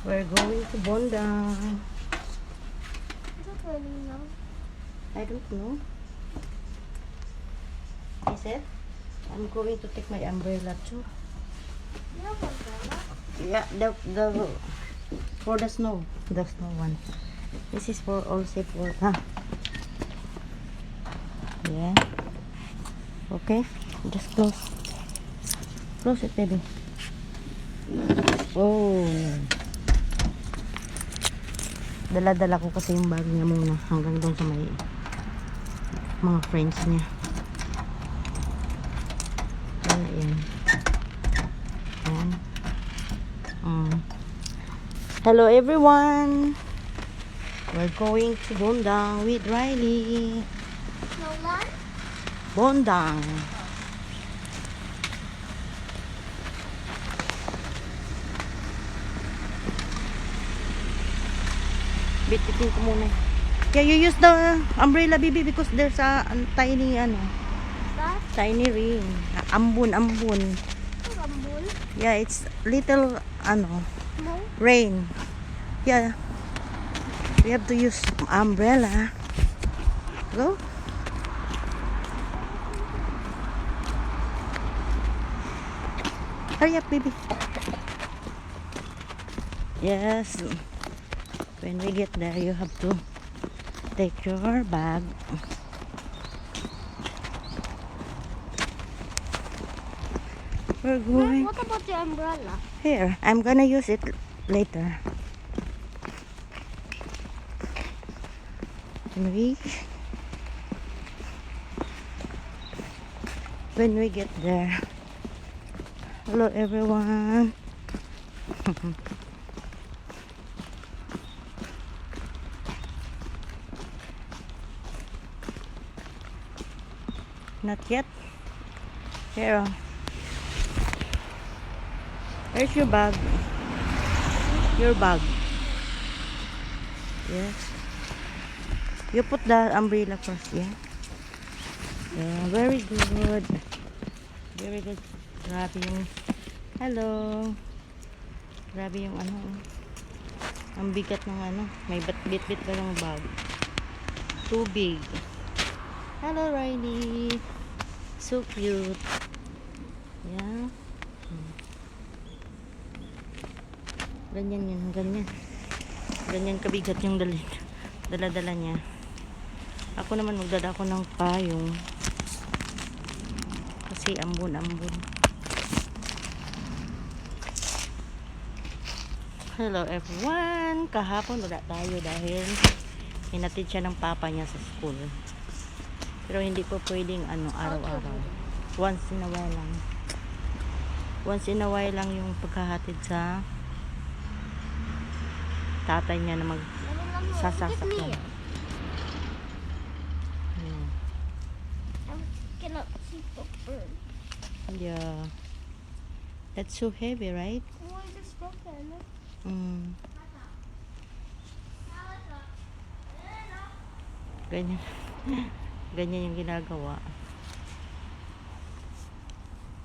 We're going to Bondang. Is it raining now? I don't know. Is it? I'm going to take my umbrella too. You have umbrella? Yeah, the for the snow. The snow one. This is for all safe work, huh? Yeah. Okay. Just close. Close it, baby. Oh. Dala-dala ko kasi yung bag niya muna hanggang doon sa may mga friends niya. Ayan. Ayan. Hello everyone. We're going to Bondang with Riley. Snowland? Bondang. Bititin ko muna. Yeah, you use the umbrella, baby, because there's a tiny, That? tiny ring. Ambon. Rumble? Yeah, it's little, No? rain. Yeah. We have to use umbrella. Go. Hurry up, baby. Yes. When we get there, you have to take your bag. We're going What about the umbrella? here. I'm gonna use it later. When we get there. Hello everyone. Not yet. Here. Where's your bag? Your bag. Yes. You put the umbrella first, yeah? Yeah, very good. Very good. Grabe yung... Hello. Grabe yung ang bigat ng may bit-bit pa ng bag. Too big. Hello, Riley. So cute. Yeah. Ganyan yun. Ganyan kabigat yung dala-dala niya. Ako naman magdala ako ng payong. Kasi ambon. Hello everyone. Kahapon wala tayo dahil hinatid siya ng papa niya sa school. Pero hindi po pwedeng araw-araw. Once in a while lang. Once in a while lang yung pagkahatid sa tatay niya na magsasakyan. I cannot see the bird. Yeah. That's so heavy, right? Why is it broken? Ganyan. Ganyan yung ginagawa.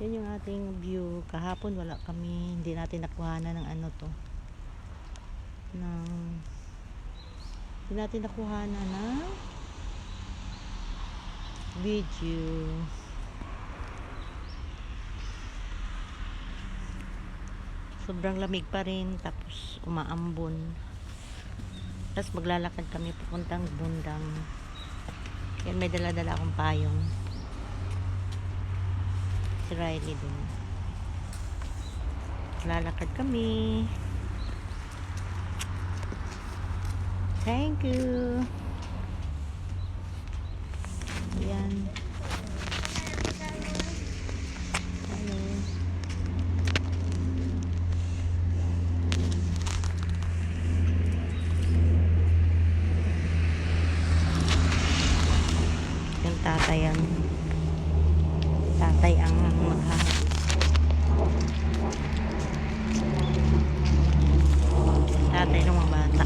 Yan yung ating view. Kahapon wala kami, hindi natin nakuhanan ng hindi natin nakuhanan ng video. Sobrang lamig pa rin, tapos umaambon. Tapos maglalakad kami papuntang Bondang. Yan, may dala-dala akong payong. Si Riley din. Lalakad kami. Thank you. Yan. Hello. Yung tatay ang maghahatid. Tatay ng mga bata.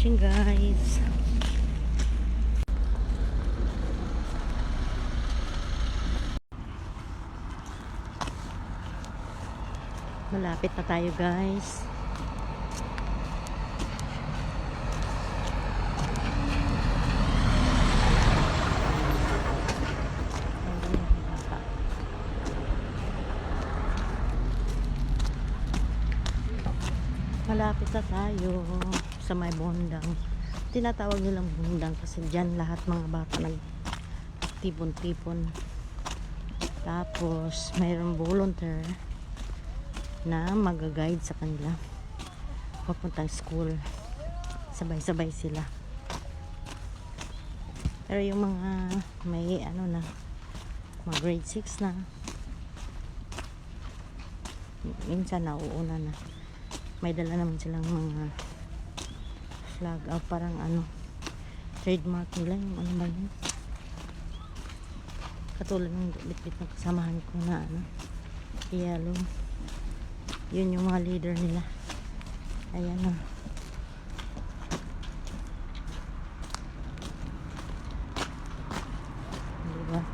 watching, guys. Malapit na tayo, guys. Malapit na tayo sa may bondang. Tinatawag nilang bondang kasi dyan lahat mga bata nagtipon-tipon. Tapos mayroong volunteer na mag-guide sa kanila papuntang school. Sabay-sabay sila. Pero yung mga may ano na, mga grade 6 na, minsan nauuna na. May dala naman silang mga flag, parang ano, trademark nila, yung ano ba yun, katulad ng bitbit ng kasamahan ko na ano, yellow. Yun yung mga leader nila. Ayan o. Diba?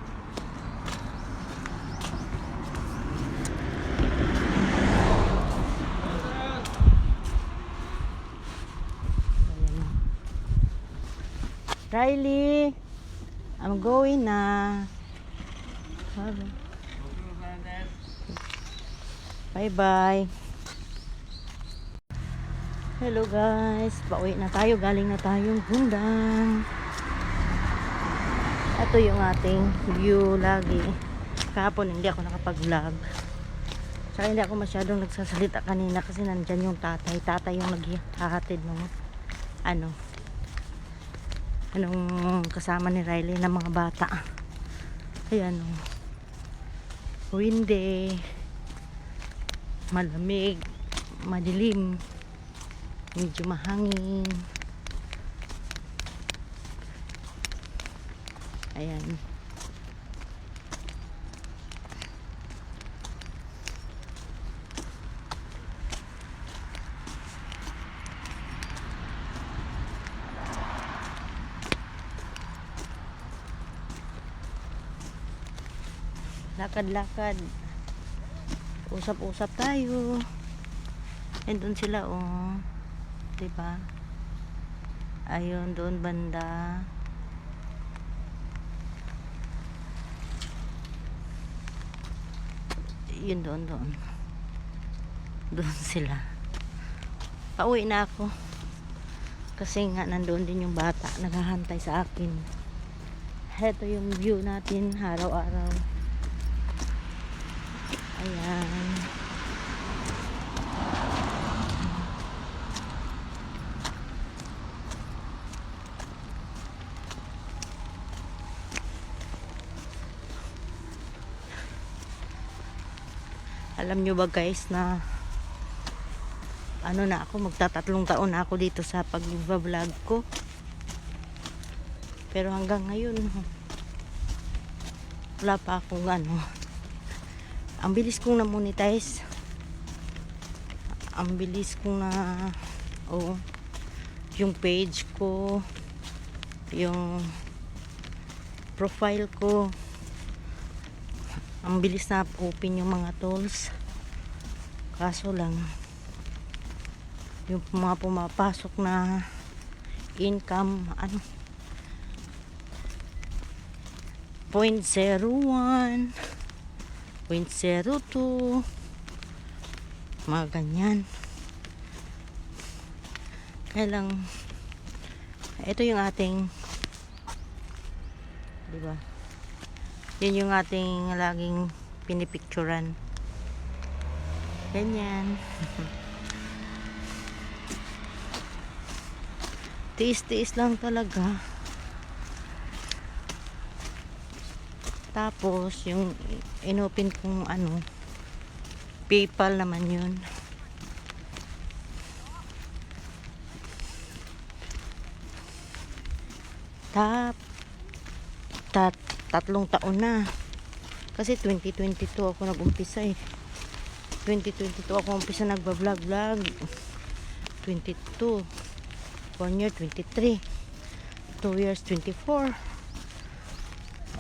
Riley, I'm going na. Bye-bye. Hello guys, pauwi na tayo. Galing na tayong Bundang. Ito yung ating view lagi. Kahapon hindi ako nakapag-vlog. Saka hindi ako masyadong nagsasalita kanina kasi nandyan yung tatay. Tatay yung naghahatid ng anong kasama ni Riley na mga bata. Ayan o. Windy. Malamig. Madilim. Medyo mahangin. Ayan. Lakad-lakad. Usap-usap tayo. And doon sila oh. Diba? Ayun, doon banda. Yun doon. Doon sila. Pauwi na ako. Kasi nga nandoon din yung bata. Naghahantay sa akin. Ito yung view natin araw-araw. Ayan. Alam nyo ba guys na ano na ako, magtatatlong taon na ako dito sa pag-vlog ko. Pero hanggang ngayon wala pa akong ano. Ang bilis kong na-monetize. Ang bilis kong na yung page ko, yung profile ko, ang bilis na open yung mga tools. Kaso lang yung mga pumapasok na income 0.01 0.02 mga ganyan. Kaya lang ito yung ating, diba, yun yung ating laging pinipicturan. Ganyan. Tiis-tiis lang talaga. Tapos yung inopen kong PayPal naman yun. Tatlong taon na. Kasi 2022 ako nag-umpisa 2022 ako umpisa nagba-vlog. 22. 1 year 23, 2 years 24.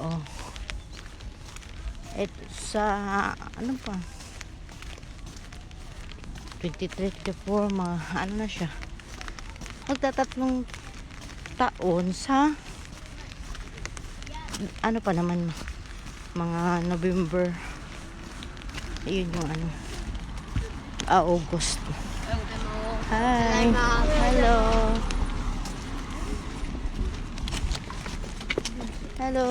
Oh. Ito sa ano pa? 23, 24, mga ano na siya. Magtatatlong taon sa ano pa naman, mga November. Yun yung ano. August. Hi. Hello. Hello.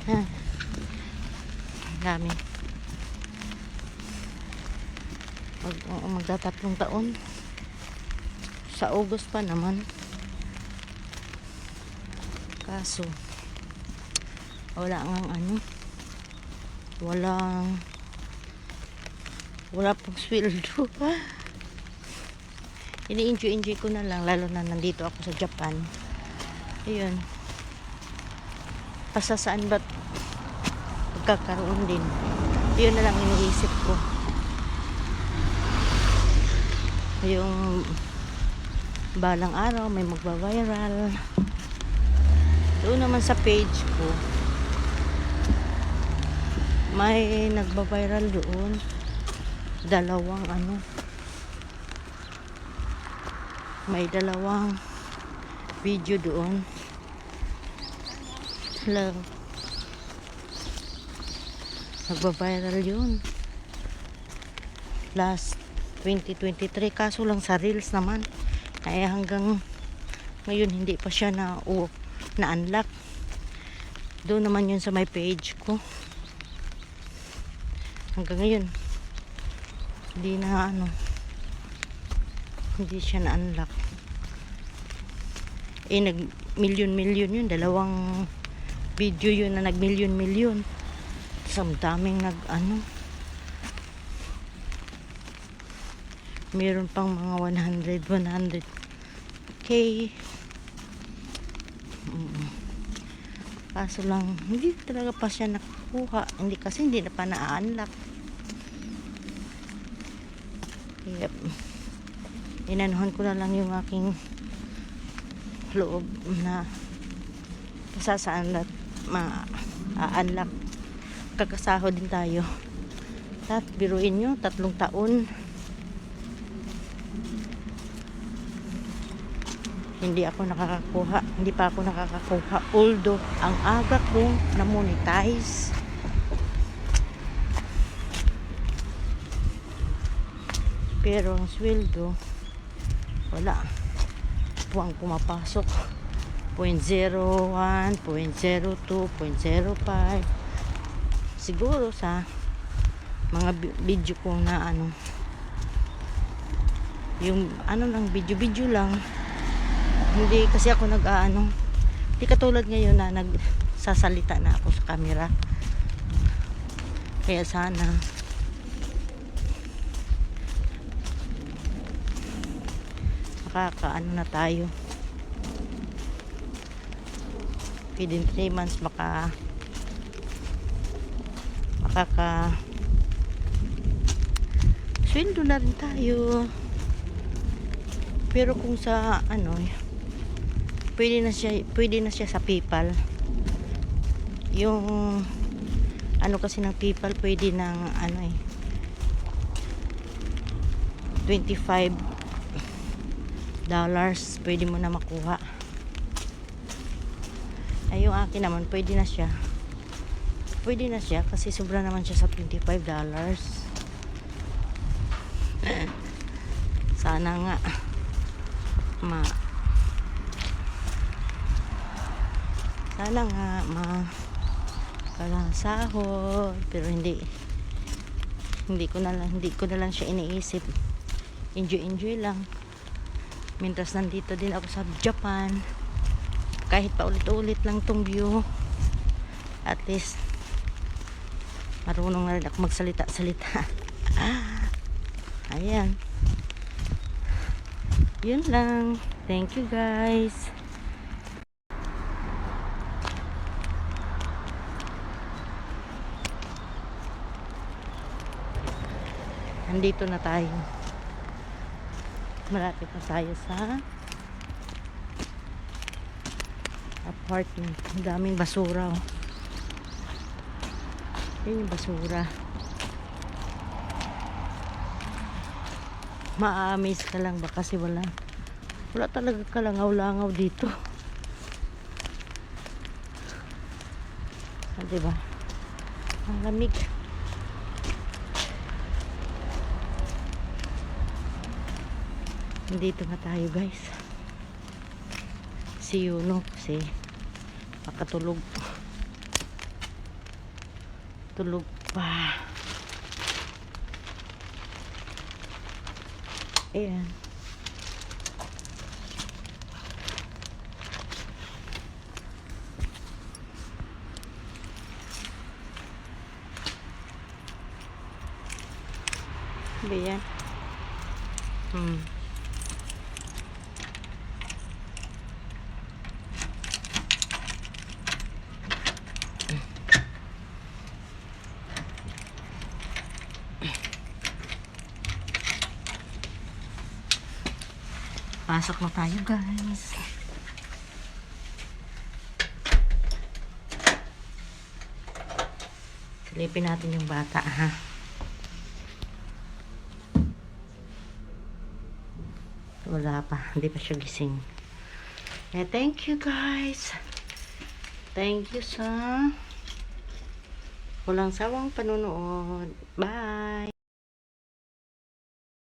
Ha. Dami. Magtatatlong taon. Sa August pa naman. Kaso wala ngang ano. Wala pong sweldo. Ini-enjoy ko na lang, lalo na nandito ako sa Japan. Ayun. Pasasaan ba't magkakaroon din? Yun na lang iniisip ko. Yung balang araw may magba-viral. Doon naman sa page ko may nagba-viral doon. Dalawang ano. May dalawang video doon. Hello. Nagba-viral yun. Last 2023. Kaso lang sa reels naman. Ay hanggang ngayon hindi pa siya na-unlock. Doon naman yun sa my page ko. Hanggang ngayon hindi na ano, hindi siya na-unlock. Nag million yun, dalawang video yun na nag million. Daming nag ano, meron pang mga 100k. Kaso lang hindi talaga pa siya nakuha, kasi hindi na pa na-unlock. Yep. Inanuhan ko na lang yung aking loob na pasasaan at ma-unlock. Kakasaho din tayo. Biruin nyo, 3 taon hindi pa ako nakakakuha, although ang aga ko na monetize. Pero ang sweldo wala, buwang pumapasok 0.01, 0.02, 0.05. Siguro sa mga video ko na ano, yung ano lang, video lang. Hindi kasi ako nag-aano, hindi katulad ngayon na nagsasalita na ako sa camera. Kaya sana makakaano na tayo, within 3 months makaka sweldo na rin tayo. Pero kung sa ano, pwede na siya sa PayPal. Yung ano kasi ng PayPal pwede ng ano $25 pwede mo na makuha. Ay yung akin naman pwede na siya kasi sobra naman siya sa $25. Sana nga sahod, pero hindi ko na lang siya iniisip. Enjoy lang mientras nandito din ako sa Japan. Kahit pa ulit lang tong view, at least marunong na rin ako magsalita. Ayan, yun lang. Thank you guys. Nandito na tayo. Malapit na tayo sa apartment. Ang daming basura. Oh. Yun yung basura. Ma-amaze ka lang ba kasi wala talaga kalangaw-langaw dito. Ah, diba? Ang lamig. Dito na tayo guys. Si Yuno kasi makatulog. Tulog pa. Ayan. Ba yan? Pasok na tayo guys. Silipin natin yung bata ha. Wala pa, hindi pa siya gising. Eh, thank you guys. Thank you sa walang sawang panunood. Bye.